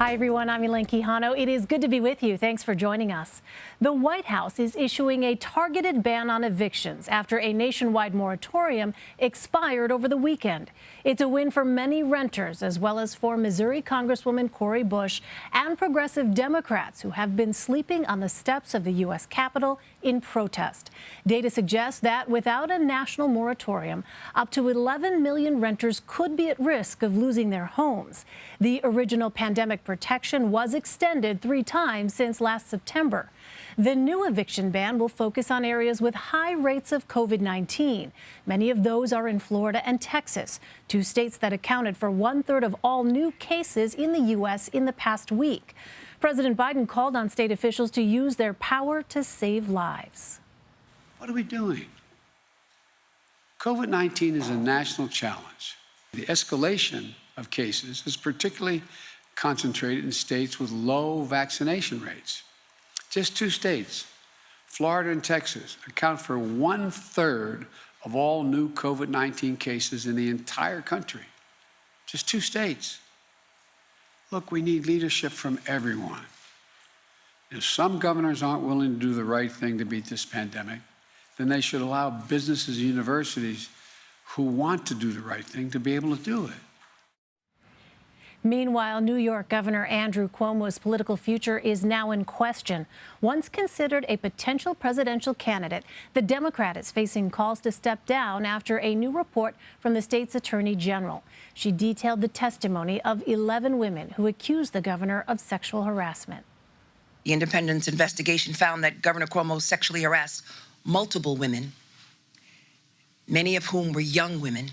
Hi, everyone. I'm Elaine Quijano. It is good to be with you. Thanks for joining us. The White House is issuing a targeted ban on evictions after a nationwide moratorium expired over the weekend. It's a win for many renters, as well as for Missouri Congresswoman Cori Bush and progressive Democrats who have been sleeping on the steps of the U.S. Capitol in protest. Data suggests that without a national moratorium, up to 11 million renters could be at risk of losing their homes. The original pandemic protection was extended 3 times since last September. The new eviction ban will focus on areas with high rates of COVID-19. Many of those are in Florida and Texas, 2 states that accounted for 1/3 of all new cases in the U.S. in the past week. President Biden called on state officials to use their power to save lives. What are we doing? COVID-19 is a national challenge. The escalation of cases is particularly concentrated in states with low vaccination rates. Just 2 states, Florida and Texas, account for 1/3 of all new COVID-19 cases in the entire country. Just 2 states. Look, we need leadership from everyone. If some governors aren't willing to do the right thing to beat this pandemic, then they should allow businesses and universities who want to do the right thing to be able to do it. Meanwhile, New York Governor Andrew Cuomo's political future is now in question. Once considered a potential presidential candidate, the Democrat is facing calls to step down after a new report from the state's attorney general. She detailed the testimony of 11 women who accused the governor of sexual harassment. The Independent's investigation found that Governor Cuomo sexually harassed multiple women, many of whom were young women,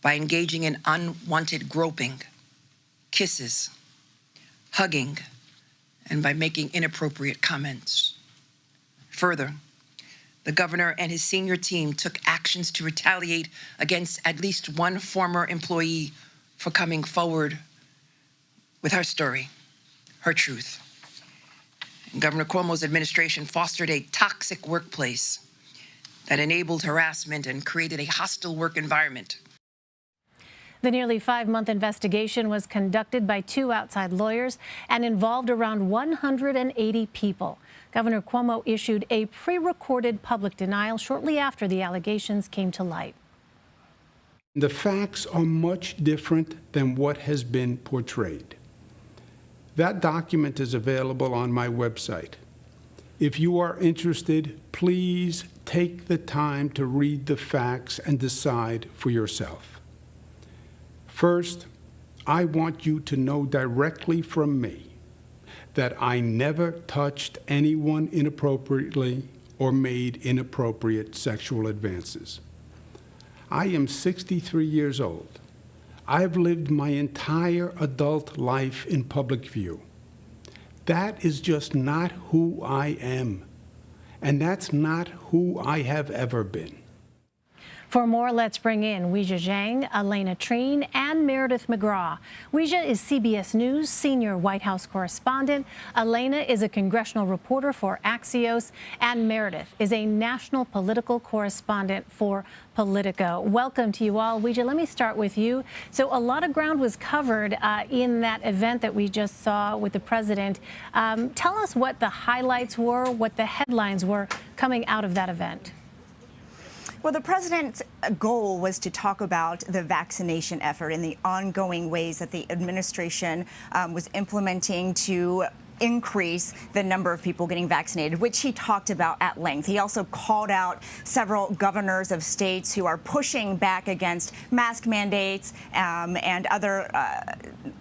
by engaging in unwanted groping, kisses, hugging, and by making inappropriate comments. Further, the governor and his senior team took actions to retaliate against at least one former employee for coming forward with her story, her truth. And Governor Cuomo's administration fostered a toxic workplace that enabled harassment and created a hostile work environment. The nearly 5-month investigation was conducted by 2 outside lawyers and involved around 180 people. Governor Cuomo issued a pre-recorded public denial shortly after the allegations came to light. The facts are much different than what has been portrayed. That document is available on my website. If you are interested, please take the time to read the facts and decide for yourself. First, I want you to know directly from me that I never touched anyone inappropriately or made inappropriate sexual advances. I am 63 years old. I've lived my entire adult life in public view. That is just not who I am, and that's not who I have ever been. For more, let's bring in Weijia Jiang, Alayna Treene, and Meridith McGraw. Weijia is CBS News senior White House correspondent. Alayna is a congressional reporter for Axios, and Meridith is a national political correspondent for Politico. Welcome to you all. Weijia, let me start with you. So a lot of ground was covered in that event that we just saw with the president. Tell us what the highlights were, what the headlines were coming out of that event. Well, the president's goal was to talk about the vaccination effort and the ongoing ways that the administration was implementing to increase the number of people getting vaccinated, which he talked about at length. He also called out several governors of states who are pushing back against mask mandates and other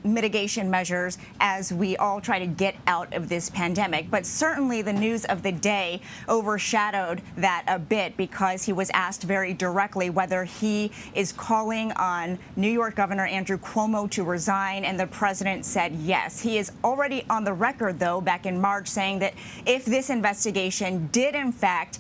mitigation measures as we all try to get out of this pandemic. But certainly the news of the day overshadowed that a bit because he was asked very directly whether he is calling on New York Governor Andrew Cuomo to resign, and the president said yes. He is already on the record, though, back in March, saying that if this investigation did, in fact,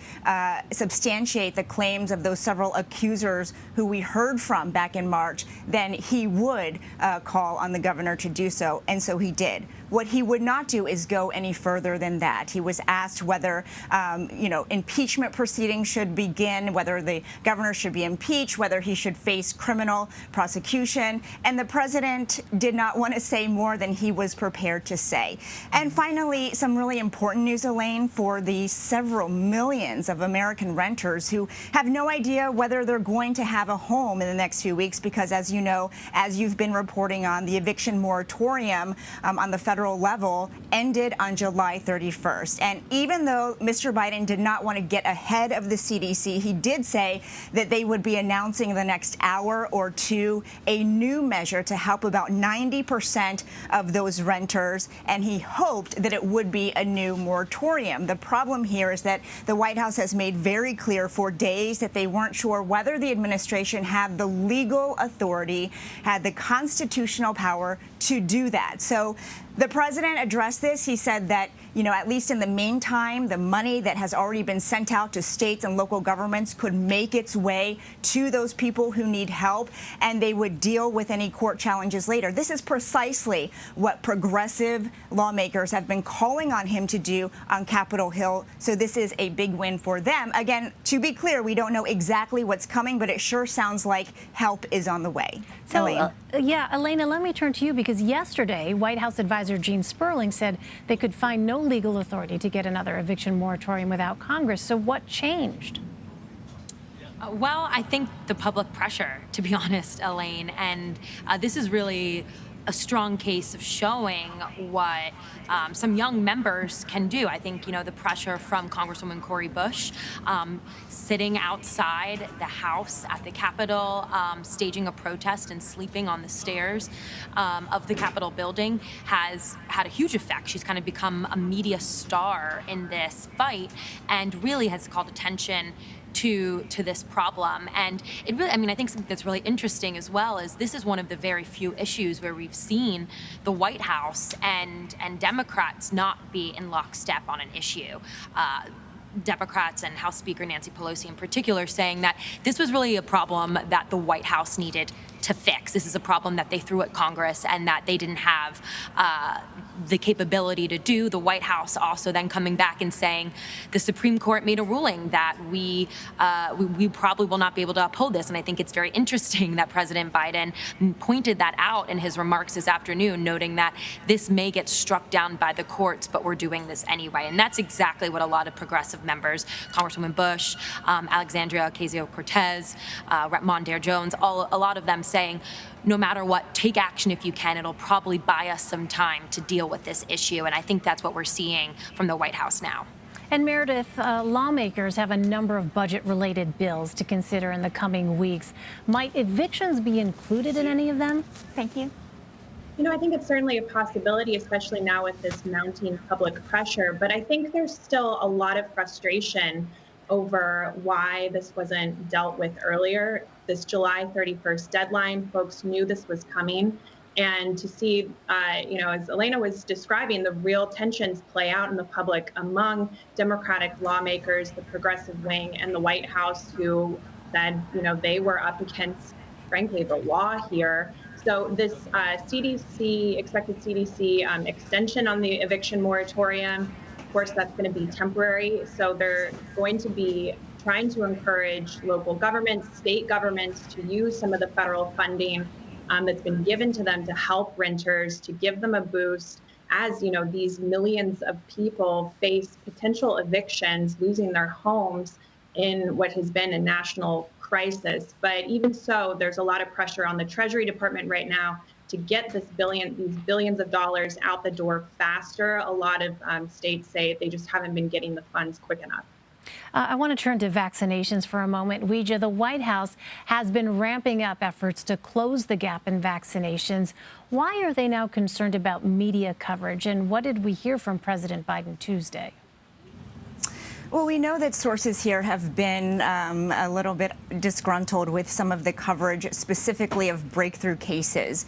substantiate the claims of those several accusers who we heard from back in March, then he would call on the governor to do so, and so he did. What he would not do is go any further than that. He was asked whether, impeachment proceedings should begin, whether the governor should be impeached, whether he should face criminal prosecution, and the president did not want to say more than he was prepared to say. And finally, some really important news, Elaine, for the several millions of American renters who have no idea whether they're going to have a home in the next few weeks because, as you know, as you've been reporting on, the eviction moratorium on the federal level ended on July 31st. And even though Mr. Biden did not want to get ahead of the CDC, he did say that they would be announcing in the next hour or two a new measure to help about 90% of those renters, and he hoped that it would be a new moratorium. The problem here is that the White House has made very clear for days that they weren't sure whether the administration had the legal authority, had the constitutional power to do that. So the president addressed this. He said that, at least in the meantime, the money that has already been sent out to states and local governments could make its way to those people who need help, and they would deal with any court challenges later. This is precisely what progressive lawmakers have been calling on him to do on Capitol Hill. So this is a big win for them. Again, to be clear, we don't know exactly what's coming, but it sure sounds like help is on the way. So, Alayna, let me turn to you, because yesterday, White House advisor Gene Sperling said they could find no legal authority to get another eviction moratorium without Congress. So what changed? Well, I think the public pressure, to be honest, Elaine, and this is really a strong case of showing what some young members can do. I think, the pressure from Congresswoman Cori Bush sitting outside the House at the Capitol, staging a protest and sleeping on the stairs of the Capitol building has had a huge effect. She's kind of become a media star in this fight and really has called attention to this problem. And it really, I think something that's really interesting as well is this is one of the very few issues where we've seen the White House and Democrats not be in lockstep on an issue. Democrats and House Speaker Nancy Pelosi in particular saying that this was really a problem that the White House needed to fix. This is a problem that they threw at Congress and that they didn't have the capability to do. The White House also then coming back and saying the Supreme Court made a ruling that we probably will not be able to uphold this. And I think it's very interesting that President Biden pointed that out in his remarks this afternoon, noting that this may get struck down by the courts, but we're doing this anyway. And that's exactly what a lot of progressive members, Congresswoman Bush, Alexandria Ocasio-Cortez, Rep. Mondaire Jones, a lot of them saying, no matter what, take action if you can. It'll probably buy us some time to deal with this issue. And I think that's what we're seeing from the White House now. And Meredith, lawmakers have a number of budget-related bills to consider in the coming weeks. Might evictions be included in any of them? Thank you. I think it's certainly a possibility, especially now with this mounting public pressure. But I think there's still a lot of frustration over why this wasn't dealt with earlier. This July 31st deadline, folks knew this was coming. And to see, as Alayna was describing, the real tensions play out in the public among Democratic lawmakers, the progressive wing, and the White House, who said, they were up against, frankly, the law here. So this expected CDC extension on the eviction moratorium, of course, that's going to be temporary. So they're going to be trying to encourage local governments, state governments to use some of the federal funding that's been given to them to help renters, to give them a boost as, these millions of people face potential evictions, losing their homes in what has been a national crisis. But even so, there's a lot of pressure on the Treasury Department right now to get these billions of dollars out the door faster. A lot of states say they just haven't been getting the funds quick enough. I want to turn to vaccinations for a moment. Weijia, the White House has been ramping up efforts to close the gap in vaccinations. Why are they now concerned about media coverage? And what did we hear from President Biden Tuesday? Well, we know that sources here have been a little bit disgruntled with some of the coverage, specifically of breakthrough cases,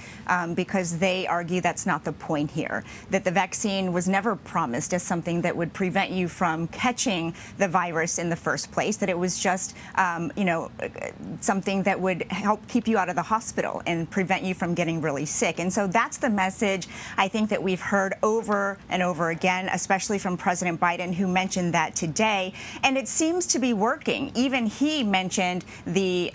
because they argue that's not the point here, that the vaccine was never promised as something that would prevent you from catching the virus in the first place, that it was just, something that would help keep you out of the hospital and prevent you from getting really sick. And so that's the message I think that we've heard over and over again, especially from President Biden, who mentioned that today. And it seems to be working. Even he mentioned the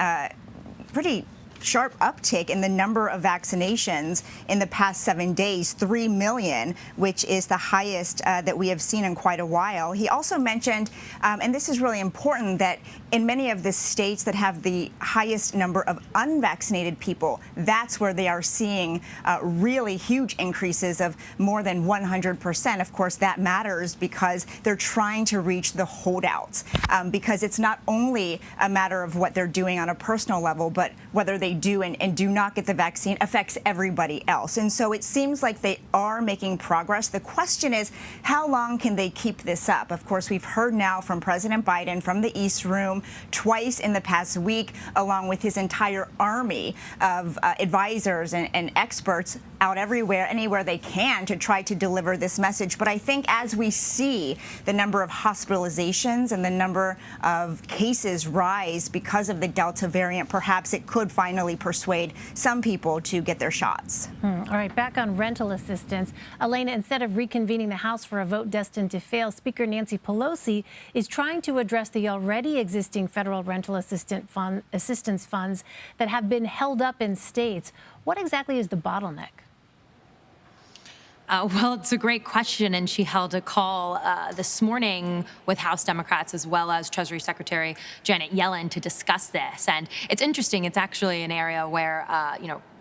pretty sharp uptick in the number of vaccinations in the past 7 days, 3 million, which is the highest that we have seen in quite a while. He also mentioned, and this is really important, that in many of the states that have the highest number of unvaccinated people, that's where they are seeing really huge increases of more than 100%. Of course, that matters because they're trying to reach the holdouts, because it's not only a matter of what they're doing on a personal level, but whether they do and do not get the vaccine affects everybody else. And so it seems like they are making progress. The question is, how long can they keep this up? Of course, we've heard now from President Biden from the East Room twice in the past week, along with his entire army of advisors and experts out everywhere, anywhere they can, to try to deliver this message. But I think as we see the number of hospitalizations and the number of cases rise because of the Delta variant, perhaps it could finally persuade some people to get their shots. All right, back on rental assistance. Alayna, instead of reconvening the House for a vote destined to fail, Speaker Nancy Pelosi is trying to address the already existing federal rental assistance funds that have been held up in states. What exactly is the bottleneck? Well, it's a great question, and she held a call this morning with House Democrats as well as Treasury Secretary Janet Yellen to discuss this. And it's interesting. It's actually an area where,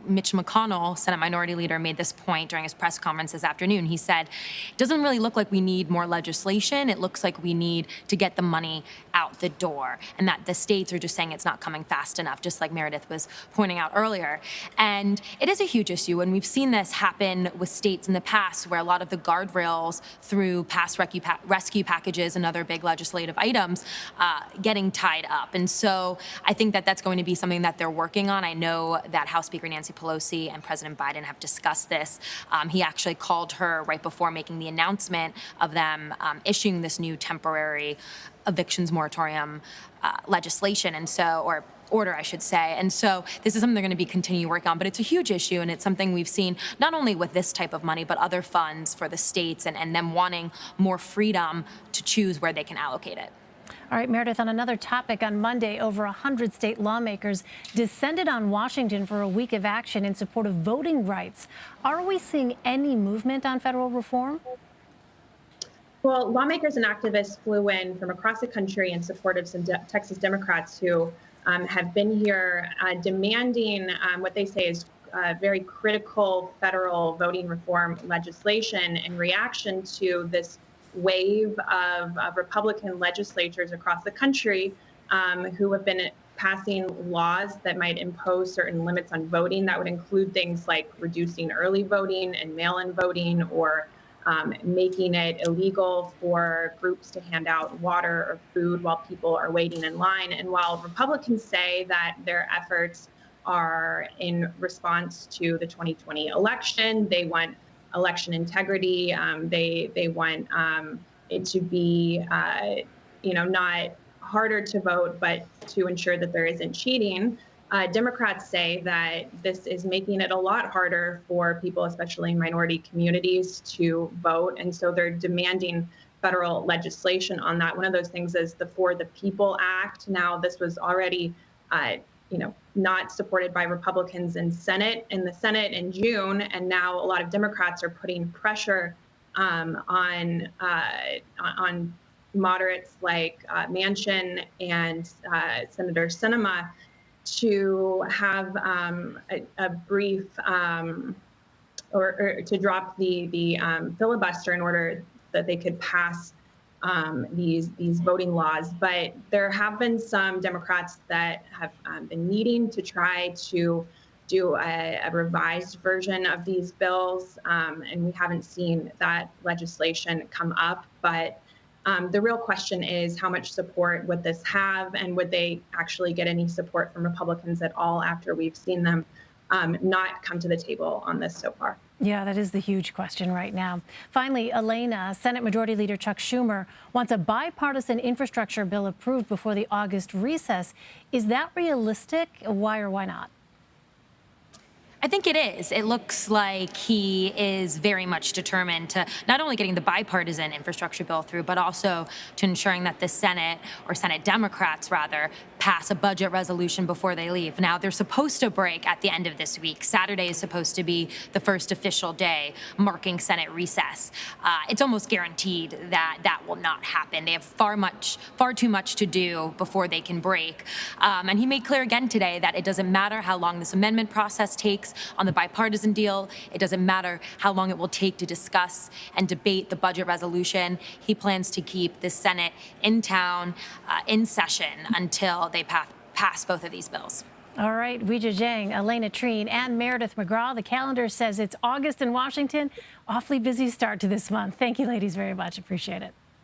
Mitch McConnell, Senate Minority Leader, made this point during his press conference this afternoon. He said, it doesn't really look like we need more legislation. It looks like we need to get the money out the door, and that the states are just saying it's not coming fast enough, just like Meridith was pointing out earlier. And it is a huge issue, and we've seen this happen with states in the past where a lot of the guardrails through past rescue packages and other big legislative items getting tied up. And so I think that that's going to be something that they're working on. I know that House Speaker Nancy Pelosi and President Biden have discussed this. He actually called her right before making the announcement of them issuing this new temporary evictions moratorium legislation, and so, or order, I should say. And so this is something they're going to be continue working on, but it's a huge issue, and it's something we've seen not only with this type of money, but other funds for the states and them wanting more freedom to choose where they can allocate it. All right, Meridith, on another topic, on Monday, over 100 state lawmakers descended on Washington for a week of action in support of voting rights. Are we seeing any movement on federal reform? Well, lawmakers and activists flew in from across the country in support of some Texas Democrats who have been here demanding what they say is very critical federal voting reform legislation in reaction to this wave of Republican legislatures across the country who have been passing laws that might impose certain limits on voting. That would include things like reducing early voting and mail-in voting, or making it illegal for groups to hand out water or food while people are waiting in line. And while Republicans say that their efforts are in response to the 2020 election, they want election integrity. They want it to be, not harder to vote, but to ensure that there isn't cheating. Democrats say that this is making it a lot harder for people, especially in minority communities, to vote. And so they're demanding federal legislation on that. One of those things is the For the People Act. Now, this was already not supported by Republicans in the Senate in June, and now a lot of Democrats are putting pressure on moderates like Manchin and Senator Sinema to have a brief or to drop the filibuster in order that they could pass these voting laws. But there have been some Democrats that have been needing to try to do a revised version of these bills, and we haven't seen that legislation come up. But The real question is how much support would this have, and would they actually get any support from Republicans at all after we've seen them not come to the table on this so far? Yeah, that is the huge question right now. Finally, Alayna, Senate Majority Leader Chuck Schumer wants a bipartisan infrastructure bill approved before the August recess. Is that realistic? Why or why not? I think it is. It looks like he is very much determined to not only getting the bipartisan infrastructure bill through, but also to ensuring that the Senate, or Senate Democrats rather, pass a budget resolution before they leave. Now, they're supposed to break at the end of this week. Saturday is supposed to be the first official day marking Senate recess. It's almost guaranteed that that will not happen. They have far too much to do before they can break. And he made clear again today that it doesn't matter how long this amendment process takes on the bipartisan deal. It doesn't matter how long it will take to discuss and debate the budget resolution. He plans to keep the Senate in town, in session, until they pass both of these bills. All right, Weijia Jiang, Alayna Treene, and Meridith McGraw. The calendar says it's August in Washington. Awfully busy start to this month. Thank you, ladies, very much. Appreciate it.